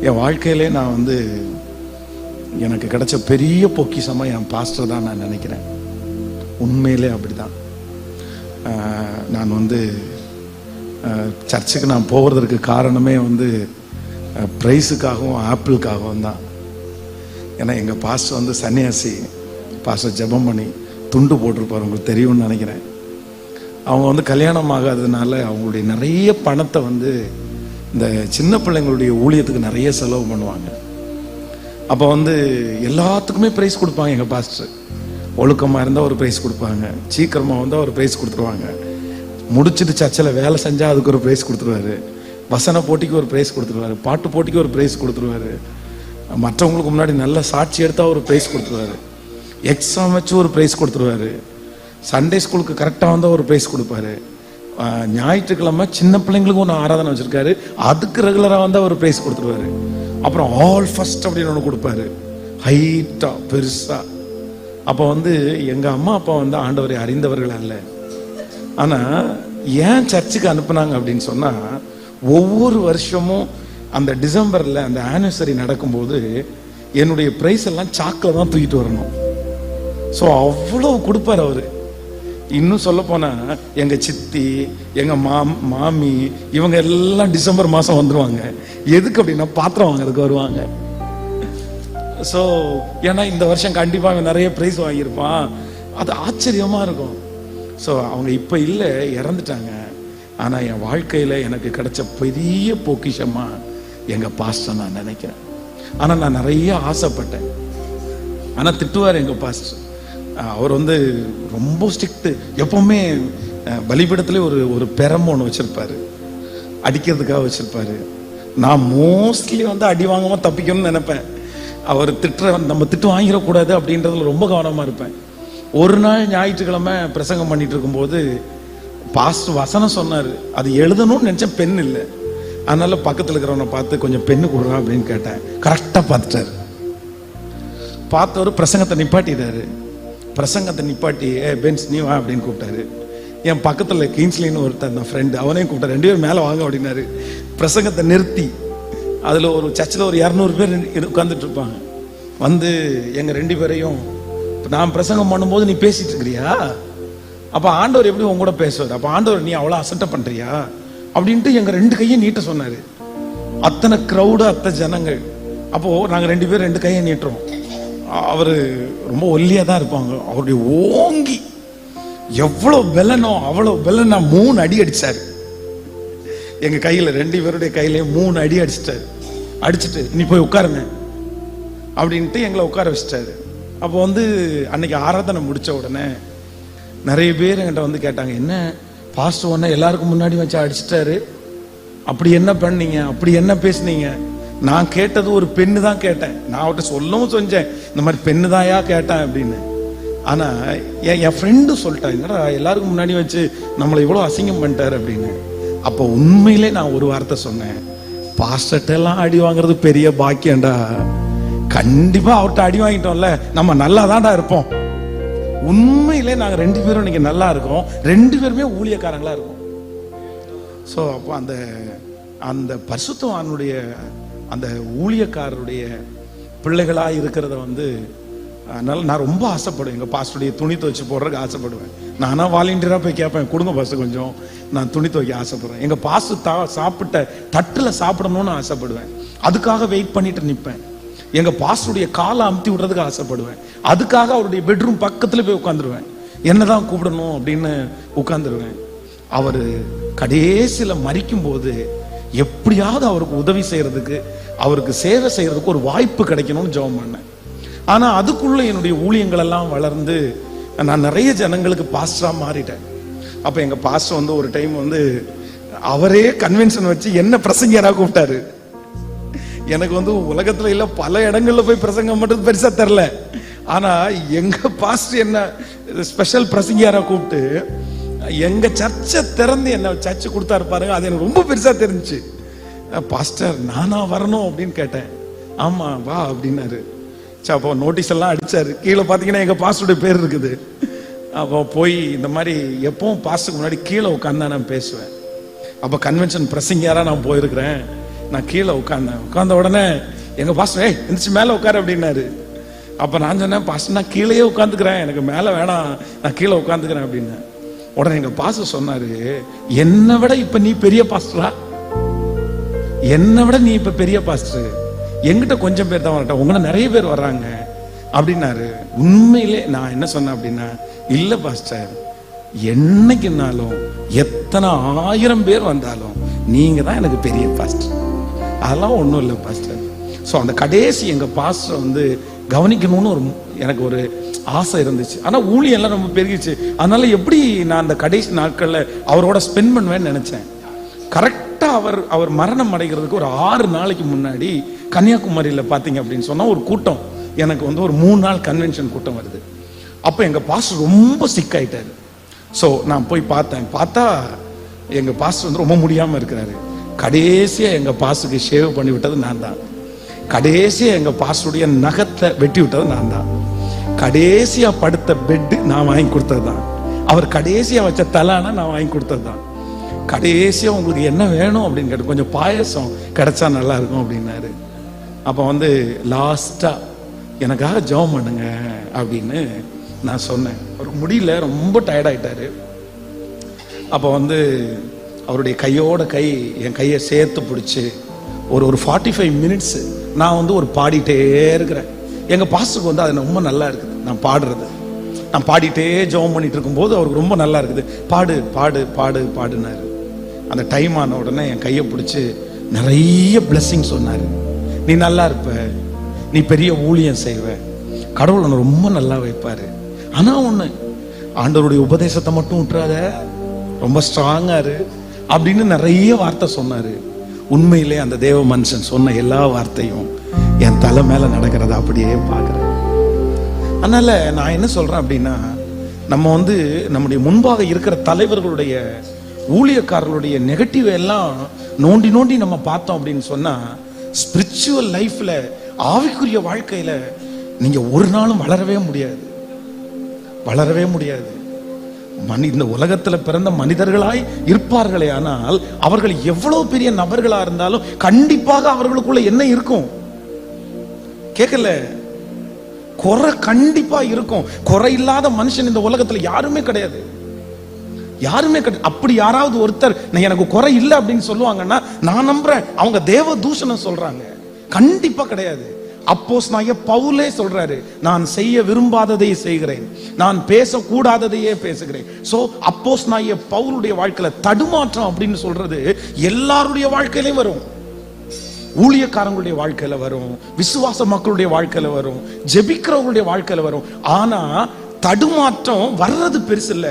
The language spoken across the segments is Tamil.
என் வாழ்க்கையிலே நான் வந்து எனக்கு கிடைச்ச பெரிய பொக்கிஷமா என் பாஸ்டர் தான் நான் நினைக்கிறேன். உண்மையிலே அப்படிதான். நான் வந்து சர்ச்சுக்கு நான் போகிறதுக்கு காரணமே வந்து ப்ரைஸுக்காகவும் ஆப்பிளுக்காகவும் தான். ஏன்னா எங்கள் பாஸ்டர் வந்து சன்னியாசி. பாஸ்டர் ஜெபம் பண்ணி துண்டு போட்டிருப்பார், உங்களுக்கு தெரியும்னு நினைக்கிறேன். அவங்க வந்து கல்யாணம் ஆகாததுனால அவங்களுடைய நிறைய பணத்தை வந்து இந்த சின்ன பிள்ளைங்களுடைய ஊழியத்துக்கு நிறைய செலவு பண்ணுவாங்க. அப்போ வந்து எல்லாத்துக்குமே ப்ரைஸ் கொடுப்பாங்க. எங்கள் பாஸ்டர் ஒழுக்கமாக இருந்தால் ஒரு ப்ரைஸ் கொடுப்பாங்க, சீக்கிரமாக வந்தால் ஒரு ப்ரைஸ் கொடுத்துருவாங்க, முடிச்சுட்டு சர்ச்சில் வேலை செஞ்சால் அதுக்கு ஒரு ப்ரைஸ் கொடுத்துருவாரு, வசன போட்டிக்கு ஒரு ப்ரைஸ் கொடுத்துருவாரு, பாட்டு போட்டிக்கு ஒரு ப்ரைஸ் கொடுத்துருவாரு, மற்றவங்களுக்கு முன்னாடி நல்ல சாட்சி எடுத்தால் ஒரு ப்ரைஸ் கொடுத்துருவாரு, எக்ஸாம் வச்சு ஒரு ப்ரைஸ் கொடுத்துருவாரு, சண்டே ஸ்கூலுக்கு கரெக்டாக வந்தால் ஒரு ப்ரைஸ் கொடுப்பாரு, ஞாயிற்றுக்கிழமை சின்ன பிள்ளைங்களுக்கும் ஒன்று ஆராதனை வச்சுருக்காரு, அதுக்கு ரெகுலராக வந்தால் ஒரு ப்ரைஸ் கொடுத்துருவாரு. அப்புறம் ஆல் ஃபர்ஸ்ட் அப்படின்னு ஒன்று கொடுப்பாரு, ஹைட்டாக பெருசாக. அப்போ வந்து எங்கள் அம்மா அப்பா வந்து ஆண்டவரை அறிந்தவர்கள் அல்ல. ஆனால் ஏன் சர்ச்சுக்கு அனுப்புனாங்க அப்படின்னு சொன்னால், ஒவ்வொரு வருஷமும் அந்த டிசம்பரில் அந்த ஆனிவர்சரி நடக்கும்போது என்னுடைய ப்ரைஸ் எல்லாம் சாக்கில் தான் தூக்கிட்டு வரணும். ஸோ அவ்வளோ கொடுப்பார் அவர். இன்னும் சொல்ல போனா எங்க சித்தி, எங்க மாமி இவங்க எல்லாம் டிசம்பர் மாசம் வந்துருவாங்க. எதுக்கு அப்படின்னா பாத்திரம் வாங்குறதுக்கு வருவாங்க. ஸோ ஏன்னா இந்த வருஷம் கண்டிப்பா நிறைய பிரைஸ் வாங்கியிருப்பான், அது ஆச்சரியமா இருக்கும். ஸோ அவங்க இப்ப இல்லை, இறந்துட்டாங்க. ஆனா என் வாழ்க்கையில எனக்கு கிடைச்ச பெரிய பொக்கிஷமா எங்க பாஸ்டர் நான் நினைக்கிறேன். ஆனா நான் நிறைய ஆசைப்பட்டேன். ஆனா திட்டுவார் எங்க பாஸ்டர். அவர் வந்து ரொம்ப ஸ்ட்ரிக்ட். எப்பவுமே பலிபீடத்துல ஒரு பெரம் ஒன்று வச்சிருப்பாரு, அடிக்கிறதுக்காக வச்சிருப்பாரு. நான் மோஸ்ட்லி வந்து அடி வாங்காம தப்பிக்கணும்னு நினைப்பேன். அவர் நம்ம திட்டு வாங்கிடக்கூடாது அப்படின்றதுல ரொம்ப கவனமா இருப்பேன். ஒரு நாள் ஞாயிற்றுக்கிழமை பிரசங்கம் பண்ணிட்டு இருக்கும்போது பாஸ்டர் வசனம் சொன்னாரு, அது எழுதணும்னு நினைச்சேன், பெண் இல்லை. அதனால பக்கத்தில் இருக்கிறவனை பார்த்து கொஞ்சம் பெண்ணு கொடுறா அப்படின்னு கேட்டேன். கரெக்டா பார்த்துட்டாரு. பார்த்தவர் பிரசங்கத்தை நிப்பாட்டிட்டாரு. பிரசங்கத்தை நிப்பாட்டி பென்ஸ் நீ வா அப்படின்னு கூப்பிட்டாரு. என் பக்கத்தில் கிங்ஸ்லின்னு ஒருத்தர் ஃப்ரெண்டு, அவனையும் கூப்பிட்டாரு. 2 பேரும் மேலே வாங்க அப்படின்னாரு. பிரசங்கத்தை நிறுத்தி அதில் ஒரு சர்ச்சில் ஒரு 200 பேர் உட்காந்துட்டு இருப்பாங்க. வந்து எங்கள் 2 பேரையும், நான் பிரசங்கம் பண்ணும்போது நீ பேசிட்டு இருக்கிறியா, அப்போ ஆண்டவர் எப்படி உங்க கூட பேசுவார், அப்போ ஆண்டவர் நீ அவ்வளோ அசட்டை பண்ணுறியா அப்படின்ட்டு எங்கள் 2 கையை நீட்ட சொன்னார். அத்தனை க்ரௌடு, அத்தனை ஜனங்கள். அப்போது நாங்கள் 2 பேரும் 2 கையை நீட்டுறோம். அவர் ரொம்ப ஒல்லியாக தான் இருப்பாங்க. அவருடைய ஓங்கி எவ்வளோ பெலனோ அவ்வளோ பெலன். நான் 3 அடி அடிச்சாரு எங்க கையில். 2 பேருடைய கையிலேயே 3 அடி அடிச்சிட்டாரு. அடிச்சுட்டு நீ போய் உட்காருங்க அப்படின்ட்டு எங்களை உட்கார வச்சிட்டாரு. அப்போ வந்து அன்னைக்கு ஆராதனை முடிச்ச உடனே நிறைய பேர் என்கிட்ட வந்து கேட்டாங்க, என்ன பாஸ்டர் ஒன்று எல்லாருக்கும் முன்னாடி வச்சு அடிச்சிட்டாரு, அப்படி என்ன பண்ணீங்க, அப்படி என்ன பேசுனீங்க? நான் கேட்டது ஒரு பெண்ணு தான் கேட்டேன். நான் அவர்கிட்ட சொல்லவும் செஞ்சேன், இந்த மாதிரி பெண்ணு தாயா கேட்டேன் அப்படின்னு. ஆனா என் ஃப்ரெண்டு சொல்லிட்டான், என்னடா எல்லாருக்கும் முன்னாடி வச்சு நம்மளை இவ்வளோ அசிங்கம் பண்ணிட்டாரு அப்படின்னு. அப்போ உண்மையிலே நான் ஒரு வார்த்தை சொன்னேன், பாஸ்டர்ட்ட எல்லாம் அடி வாங்குறது பெரிய பாக்கியம்டா. கண்டிப்பா அவர்கிட்ட அடி வாங்கிட்டோம்ல, நம்ம நல்லா தான்டா இருப்போம். உண்மையிலே நாங்க 2 பேரும் இன்னைக்கு நல்லா இருக்கோம். 2 பேருமே ஊழியக்காரங்களா இருக்கும். ஸோ அப்போ அந்த பரிசுத்தவானுடைய அந்த ஊழியக்காரருடைய பிள்ளைகளா இருக்கிறத வந்து அதனால நான் ரொம்ப ஆசைப்படுவேன். எங்கள் பாஸ்டருடைய துணி துவைச்சு போடுறதுக்கு ஆசைப்படுவேன். நானா வாலண்டியராக போய் கேட்பேன், கொடுங்க பாஸ்டர் கொஞ்சம், நான் துணி துவைக்க ஆசைப்படுறேன். எங்கள் பாஸ்டர் சாப்பிட்ட தட்டில் சாப்பிடணும்னு ஆசைப்படுவேன். அதுக்காக வெயிட் பண்ணிட்டு நிற்பேன். எங்கள் பாஸ்டருடைய காலை அமுத்தி விடுறதுக்கு ஆசைப்படுவேன். அதுக்காக அவருடைய பெட்ரூம் பக்கத்தில் போய் உட்காந்துருவேன். என்னதான் கூப்பிடணும் அப்படின்னு உட்காந்துருவேன். அவர் கடைசியில் மரிக்கும் போது எப்படியாவது அவருக்கு உதவி செய்யறதுக்கு, அவருக்கு சேவை செய்யறதுக்கு ஒரு வாய்ப்பு கிடைக்கணும்னு ஜெபம் பண்ணேன். ஆனா அதுக்குள்ள என்னுடைய ஊழியங்கள் எல்லாம் வளர்ந்து நான் நிறைய ஜனங்களுக்கு பாஸ்டரா மாறிட்டேன். அப்ப எங்க பாஸ்டர் வந்து ஒரு டைம் வந்து அவரே கன்வென்ஷன் வச்சு என்ன பிரசங்கியரா கூப்பிட்டாரு. எனக்கு வந்து உலகத்துல இல்ல பல இடங்கள்ல போய் பிரசங்கம் மட்டும் பெருசா தெரியல. ஆனா எங்க பாஸ்டர் என்ன ஸ்பெஷல் பிரசங்கியரா கூப்பிட்டு எங்க சர்ச்சை திறந்து என்ன சர்ச்சை கொடுத்தாரு பாருங்க. அது எனக்கு ரொம்ப பெருசா தெரிஞ்சுச்சு. பாஸ்டர் நானா வரணும் அப்படின்னு கேட்டேன். ஆமா வா அப்படின்னாரு. அப்போ நோட்டீஸ் எல்லாம் அடிச்சாரு. கீழே பாத்தீங்கன்னா எங்க பாஸ்டருடைய பேர் இருக்குது. அப்போ போய் இந்த மாதிரி எப்பவும் பாஸ்டருக்கு முன்னாடி கீழே உட்காந்து நான் பேசுவேன். அப்போ கன்வென்ஷன் பிரசங்கியாரா நான் போயிருக்கிறேன். நான் கீழே உட்கார்ந்த உடனே எங்க பாஸ்டர் எந்திரிச்சு மேல உட்காரு அப்படின்னாரு. அப்ப நான் சொன்னேன், பாஸ்டர் நான் கீழேயே உட்காந்துக்கிறேன், எனக்கு மேல வேணாம், நான் கீழே உட்காந்துக்கிறேன் அப்படின்னு. உடனே எங்க பாஸ்டர் சொன்னாரு, என்னை விட இப்ப நீ பெரிய பாஸ்டரா? என்னை விட நீ இப்ப பெரிய பாஸ்டர், எங்கிட்ட கொஞ்சம் பேர் தான் வரட்டும், உங்களை நிறைய பேர் வர்றாங்க அப்படின்னாரு. உண்மையிலே நான் என்ன சொன்னேன் அப்படின்னா, இல்ல பாஸ்டர், என்னைக்குனாலும் எத்தனை 1000 பேர் வந்தாலும் நீங்க தான் எனக்கு பெரிய பாஸ்டர், அதெல்லாம் ஒண்ணும் இல்லை பாஸ்டர். ஸோ அந்த கடைசி எங்க பாஸ்டர் வந்து கவனிக்கணும்னு எனக்கு ஒரு ஆசை இருந்துச்சு. ஆனா ஊழியம் எல்லாம் ரொம்ப பெருகிச்சு. அதனால எப்படி நான் அந்த கடைசி நாட்கள்ல அவரோட ஸ்பெண்ட் பண்ணுவேன்னு நினைச்சேன். கரெக்டா அவர் மரணம் அடைகிறதுக்கு ஒரு 6 நாளைக்கு முன்னாடி கன்னியாகுமரியில பாத்தீங்க அப்படின்னு சொன்னா ஒரு கூட்டம், எனக்கு வந்து ஒரு 3 நாள் கன்வென்ஷன் கூட்டம் வருது. அப்ப எங்க பாஸ்டர் ரொம்ப சிக் ஆயிட்டாரு. ஸோ நான் போய் பார்த்தா எங்க பாஸ்டர் வந்து ரொம்ப முடியாம இருக்கிறாரு. கடைசியா எங்க பாஸ்டருக்கு ஷேவ் பண்ணி விட்டது நான் தான். கடைசியா எங்க பாஸ்டருடைய நகத்தை வெட்டி விட்டது நான் தான். கடைசியா படுத்த பெட் நான் வாங்கி கொடுத்தது தான். அவர் கடைசியா வச்ச தலானா நான் வாங்கி கொடுத்தது தான். கடைசியா உங்களுக்கு என்ன வேணும் அப்படின்னு கேட்டு, கொஞ்சம் பாயசம் கிடைச்சா நல்லா இருக்கும் அப்படின்னாரு. அப்ப வந்து லாஸ்டா எனக்காக ஜெபம் பண்ணுங்க அப்படின்னு நான் சொன்னேன். அவருக்கு முடியல, ரொம்ப டயர்ட் ஆயிட்டாரு. அப்ப வந்து அவருடைய கையோட என் கையை சேர்த்து பிடிச்சி ஒரு 45 மினிட்ஸ் நான் வந்து ஒரு பாடிட்டே இருக்கிறேன். எங்க பாஸ்டருக்கு வந்து அது ரொம்ப நல்லா இருக்குது, நான் பாடுறது. நான் பாடிட்டே ஜெபம் பண்ணிட்டு இருக்கும்போது அவருக்கு ரொம்ப நல்லா இருக்குது. பாடு பாடு பாடு பாடுனாரு. அந்த டைம் ஆன உடனே என் கையை பிடிச்சி நிறைய பிளெஸிங் சொன்னாரு. நீ நல்லா இருப்ப, நீ பெரிய ஊழியம் செய்வ, கடவுள் உன்னை ரொம்ப நல்லா வைப்பாரு. ஆனா ஒண்ணு, ஆண்டவருடைய உபதேசத்தை மட்டும் விட்டுறாத, ரொம்ப ஸ்ட்ராங்கா இரு அப்படின்னு நிறைய வார்த்தை சொன்னாரு. உண்மையிலே அந்த தேவ மனுஷன் சொன்ன எல்லா வார்த்தையும் என் தலை மேல நடக்கிறத அப்படியே பாக்குறேன். அதனால நான் என்ன சொல்றேன் அப்படின்னா, நம்ம வந்து நம்முடைய முன்பாக இருக்கிற தலைவர்களுடைய ஊழியக்காரர்களுடைய நெகட்டிவ் எல்லாம் நோண்டி நோண்டி நம்ம பார்த்தோம் அப்படின்னு சொன்னா, ஸ்பிரிச்சுவல் லைஃப்ல ஆவிக்குரிய வாழ்க்கையில நீங்க ஒரு நாளும் வளரவே முடியாது. இந்த உலகத்துல பிறந்த மனிதர்களாய் இருப்பார்களே, ஆனால் அவர்கள் எவ்வளவு பெரிய நபர்களா இருந்தாலும் கண்டிப்பாக அவர்களுக்குள்ள என்ன இருக்கும் கேட்கல, குறை கண்டிப்பா இருக்கும். குறை இல்லாத மனுஷன் இந்த உலகத்துல யாருமே கிடையாது. அப்படி யாராவது ஒருத்தர் எனக்கு குறை இல்லை அப்படின்னு சொல்லுவாங்கன்னா நான் நம்புறேன் அவங்க தேவ தூஷணம் சொல்றாங்க. கண்டிப்பா கிடையாது. அப்போஸ்தலனாகிய பவுலே சொல்றாரு, நான் செய்ய விரும்பாததை செய்கிறேன், நான் பேசக்கூடாததையே பேசுகிறேன். சோ அப்போஸ்தலனாகிய பவுலுடைய வாழ்க்கையில தடுமாற்றம் அப்படின்னு சொல்றது எல்லாருடைய வாழ்க்கையிலும் வரும். ஊழியக்காரங்களுடைய வாழ்க்கையில வரும், விசுவாச மக்களுடைய வாழ்க்கையில வரும், ஜெபிக்கிறவங்களுடைய வாழ்க்கையில வரும். ஆனா தடுமாற்றம் வர்றது பெருசு இல்ல,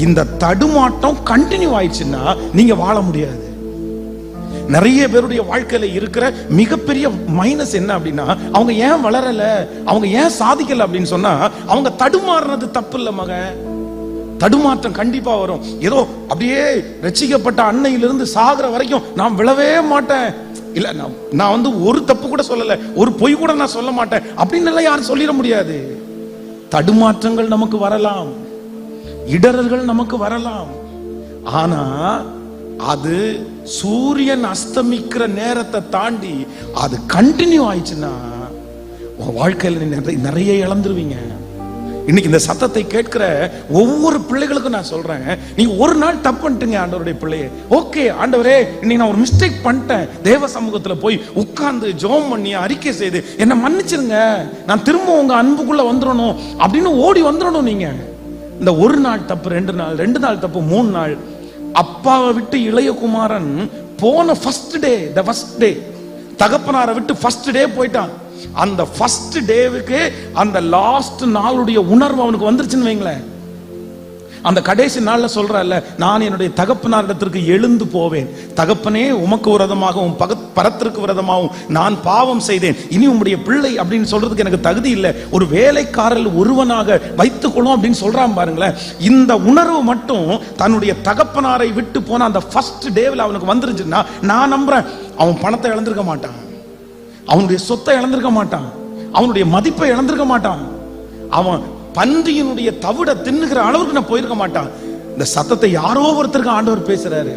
இந்த தடுமாற்றம் கண்டினியூ ஆயிடுச்சுன்னா நீங்க வாழ முடியாது. நிறைய பேருடைய வாழ்க்கையில இருக்கிற மிகப்பெரிய மைனஸ் என்ன அப்படின்னா, அவங்க ஏன் வளரல, அவங்க ஏன் சாதிக்கல அப்படின்னு சொன்னா, அவங்க தடுமாறுறது தப்பு இல்ல மகன். தடுமாற்றம் கண்டிப்பா வரும். ஏதோ அப்படியே ரட்சிக்கப்பட்ட அன்னையிலிருந்து சாகிற வரைக்கும் நான் விழவே மாட்டேன், இல்ல நான் வந்து ஒரு தப்பு கூட சொல்லல, ஒரு பொய் கூட நான் சொல்ல மாட்டேன் அப்படின்னு எல்லாம் யாரும் சொல்லிட முடியாது. தடுமாற்றங்கள் நமக்கு வரலாம், இடறல்கள் நமக்கு வரலாம். ஆனா அது சூரியன் அஸ்தமிக்கிற நேரத்தை தாண்டி அது கண்டினியூ ஆயிடுச்சுன்னா உங்க வாழ்க்கையில நிறைய இழந்துருவீங்க. இன்னைக்கு இந்த சத்தத்தை கேட்கிற ஒவ்வொரு பிள்ளைகளுக்கும் நான் சொல்றேன், நீங்க ஒரு நாள் தப்பு பண்ணிட்டுங்க ஆண்டவருடைய பிள்ளையே, ஓகே ஆண்டவரே இன்னைக்கு நான் ஒரு மிஸ்டேக் பண்ணிட்டேன், தேவ சமூகத்துல போய் உட்கார்ந்து ஜெபம் பண்ணி அறிக்கை செய்து என்ன மன்னிச்சிருங்க, நான் திரும்ப உங்க அன்புக்குள்ள வந்துடணும் அப்படின்னு ஓடி வந்துடணும். நீங்க இந்த ஒரு நாள் தப்பு, 2 நாள், 2 நாள் தப்பு, 3 நாள். அப்பாவை விட்டு இளைய குமாரன் போன ஃபர்ஸ்ட் டே தகப்பனாரை விட்டு ஃபர்ஸ்ட் டே போயிட்டான். அந்த ஃபர்ஸ்ட் டேவுக்கு அந்த லாஸ்ட் நாளுடைய உணர்வு அவனுக்கு வந்துருச்சுன்னு வைங்களேன். அந்த கடைசி நாள்ல சொல்றல்ல, நான் என்னுடைய தகப்பனாரிடத்திற்கு எழுந்து போவேன், தகப்பனே உமக்கு விரதமாகவும் பரத்திற்கு விரதமாகவும் நான் பாவம் செய்தேன், இனி உம்முடைய பிள்ளை அப்படின்னு சொல்றதுக்கு எனக்கு தகுதி இல்லை, ஒரு வேலைக்காரல் ஒருவனாக வைத்துக் கொள்ளும் அப்படின்னு சொல்றான் பாருங்களேன். இந்த உணர்வு மட்டும் தன்னுடைய தகப்பனாரை விட்டு போன அந்த ஃபர்ஸ்ட் டேவில் அவனுக்கு வந்துருச்சுன்னா நான் நம்புறேன் அவன் பணத்தை இழந்திருக்க மாட்டான், அவனுடைய சொத்தை இழந்திருக்க மாட்டான், அவனுடைய மதிப்பை இழந்திருக்க மாட்டான், அவன் பன்றியினுடைய தவிட தின்னுகிற அளவுக்கு நான் போயிருக்க மாட்டான். இந்த சத்தத்தை யாரோ ஒருத்தருக்கு ஆண்டவர் பேசுறாரு.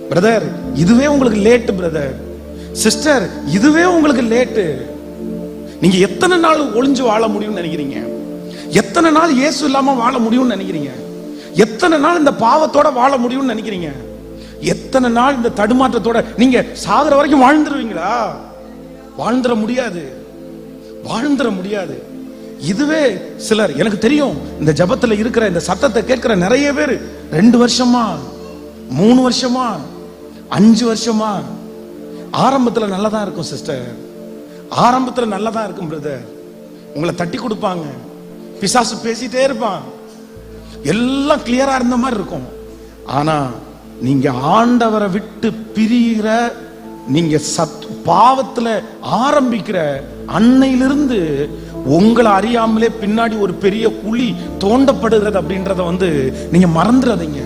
பிரதர் இதுவே உங்களுக்கு லேட் பிரதர், சிஸ்டர், இதுவே உங்களுக்கு லேட்டு. நீங்க எத்தனை நாள் ஒளிஞ்சு வாழ முடியும்னு நினைக்கிறீங்க? எத்தனை நாள் இயேசு இல்லாம வாழ முடியும்னு நினைக்கிறீங்க? எத்தனை நாள் இந்த பாவத்தோட வாழ முடியும்னு நினைக்கிறீங்க? எத்தனை நாள் இந்த தடுமாற்றத்தோட நீங்க சாகுற வரைக்கும் வாழ்ந்துருவீங்களா? வாழ்ந்துட முடியாது, வாழ்ந்துட முடியாது. இதுவே சிலர், எனக்கு தெரியும், இந்த ஜபத்துல இருக்கிற இந்த சத்தத்தை கேட்கிற நிறைய பேர் 2 வருஷமா 3 வருஷமா 5 வருஷமா, ஆரம்பத்துல நல்லதான் இருக்கும் சிஸ்டர், ஆரம்பத்துல நல்லதான் இருக்கும் பிரதர். உங்களை தட்டி கொடுப்பாங்க, பிசாசு பேசிட்டே இருப்பான், எல்லாம் கிளியரா இருந்த மாதிரி இருக்கும். ஆனா நீங்க ஆண்டவரை விட்டு பிரிகிற, நீங்க பாவத்துல ஆரம்பிக்கிற அன்னையிலிருந்து உங்களை அறியாமலே பின்னாடி ஒரு பெரிய குழி தோண்டப்படுகிறது அப்படின்றத நீங்க மறந்துடாதீங்க,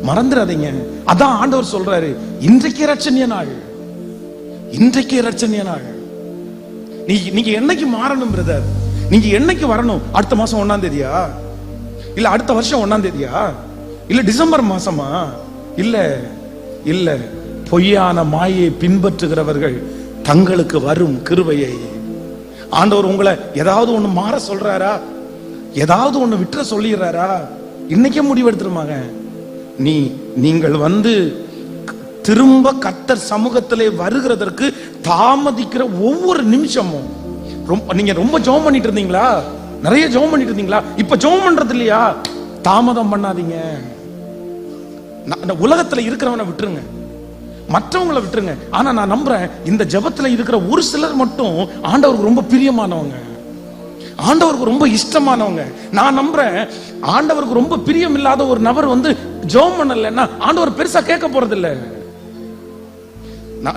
மறந்துடாதீங்க. அதான் ஆண்டவர் சொல்றாரு, இன்றைக்கு இரட்சணிய நாள், இன்றைக்கு இரட்சணிய நாள். நீங்க என்னைக்கு மாறணும் பிரதர்? நீங்க என்னைக்கு வரணும்? அடுத்த மாசம் 1ஆம் தேதியா? இல்ல அடுத்த வருஷம் 1ஆம் தேதியா? இல்ல டிசம்பர் மாசமா? இல்ல இல்ல, பொய்யான மாயை பின்பற்றுகிறவர்கள் தங்களுக்கு வரும் கிருபையை. ஆண்டவர் உங்களை ஏதாவது ஒண்ணு மாற சொல்றாரா? ஏதாவது ஒண்ணு விட்டுற சொல்லிடுறாரா? இன்னைக்கே முடிவெடுத்துருமாங்க. நீங்கள் திரும்ப கர்த்தர் சமூகத்திலே வருகிறதற்கு தாமதிக்கிற ஒவ்வொரு நிமிஷமும், நீங்க ரொம்ப ஜெபம் பண்ணிட்டு இருந்தீங்களா? நிறைய ஜெபம் பண்ணிட்டு இருந்தீங்களா? இப்ப ஜெபம் பண்றது இல்லையா? தாமதம் பண்ணாதீங்க. உலகத்துல இருக்கிறவனை விட்டுருங்க, மற்றவங்களை விட்டுருங்க. ஆனா நான் நம்புறேன், இந்த ஜெபத்துல இருக்கிற ஒரு சிலர் மட்டும் ஆண்டவருக்கு ரொம்ப பிரியமானவங்க, ஆண்டவருக்கு ரொம்ப இஷ்டமானவங்க. நான் நம்புறேன், ஆண்டவருக்கு ரொம்ப பிரியம் இல்லாத ஒரு நபர் ஜெபம் பண்ணலன்னா ஆண்டவர் பெருசா கேட்க போறது இல்ல.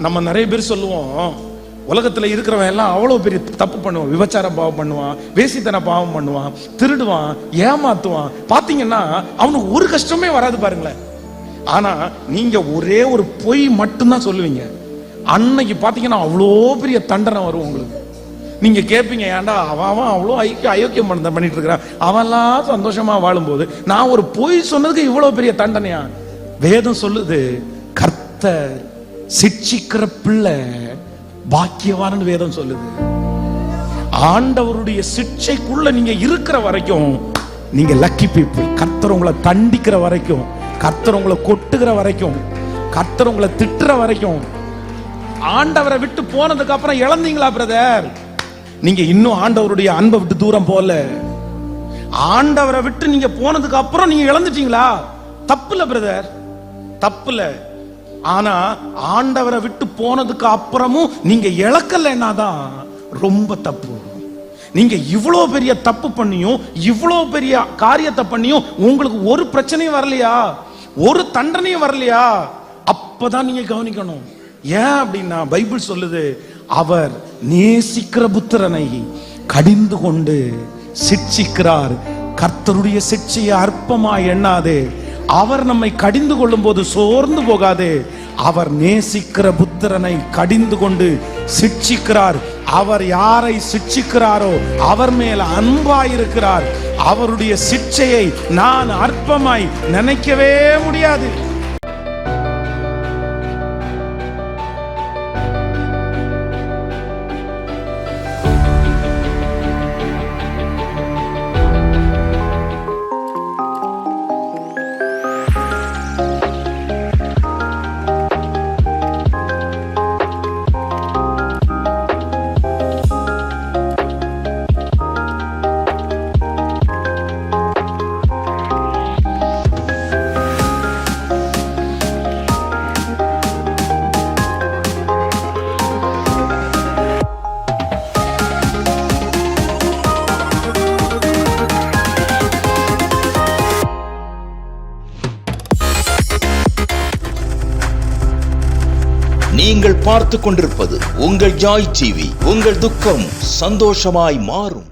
நம்ம நிறைய பேர் சொல்லுவோம், உலகத்துல இருக்கிறவன் எல்லாம் அவ்வளவு பெரிய தப்பு பண்ணுவான், விபச்சார பாவம் பண்ணுவான், வேசித்தன பாவம் பண்ணுவான், திருடுவான், ஏமாத்துவான். பாத்தீங்கன்னா அவனுக்கு ஒரு கஷ்டமே வராது பாருங்களேன். ஆனா நீங்க ஒரே ஒரு பொய் மட்டும்தான் சொல்லுவீங்க, அன்னைக்கு பாத்தீங்கன்னா அவ்வளோ பெரிய தண்டனை வரும் உங்களுக்கு. நீங்க கேட்பீங்க, ஏன்டா அவன் அவ்வளோ அயோக்கியம் பண்ணிட்டு இருக்கிறான், அவன்லாம் சந்தோஷமா வாழும்போது நான் ஒரு பொய் சொன்னதுக்கு இவ்வளவு பெரிய தண்டனையா? வேதம் சொல்லுது, கர்த்தர் சிட்சிக்கிற பிள்ளை பாக்கியவான்னு வேதம் சொல்லுது. ஆண்டவருடைய சிட்சைக்குள்ள நீங்க இருக்கிற வரைக்கும் நீங்க லக்கி பீப்புள். கர்த்தர் உங்களை தண்டிக்கிற வரைக்கும், கர்த்தர் உங்களை கொட்டுகிற வரைக்கும், கர்த்தர் உங்களை திட்டுற வரைக்கும், ஆண்டவரை விட்டு போனதுக்கு அப்புறம் இழந்தீங்களா பிரதர்? நீங்க இன்னும் ஆண்டவருடைய அன்பை விட்டு தூரம் போல. ஆண்டவரை விட்டு நீங்க போனதுக்கு அப்புறம் நீங்க இழந்துட்டீங்களா? தப்புல பிரதர், தப்புல. ஆனா ஆண்டவரை விட்டு போனதுக்கு அப்புறமும் நீங்க இழக்கலைன்னா தான் ரொம்ப தப்பு. நீங்க இவ்வளவு பெரிய தப்பு பண்ணியும், இவ்வளவு பெரிய காரியத்தை பண்ணியும் உங்களுக்கு ஒரு பிரச்சனையும் வரலையா, ஒரு தண்டனையும் வரலையா? அப்பதான் நீங்க கவனிக்கணும். ஏன் அப்படின்னா பைபிள் சொல்லுது, அவர் நேசிக்கிற புத்திரனை கடிந்து கொண்டு சிட்சிக்கிறார். கர்த்தருடைய சிட்சையை அற்பமா எண்ணாதே. அவர் நம்மை கடிந்து கொள்ளும் போது சோர்ந்து போகாதே. அவர் நேசிக்கிற புத்திரனை கடிந்து கொண்டு சிட்சிக்கிறார். அவர் யாரை சிட்சிக்கிறாரோ அவர் மேல் அன்பாயிருக்கிறார். அவருடைய சிட்சையை நான் அற்பமாய் நினைக்கவே முடியாது. நீங்கள் பார்த்து கொண்டிருப்பது உங்கள் ஜாய் டிவி. உங்கள் துக்கம் சந்தோஷமாய் மாறும்.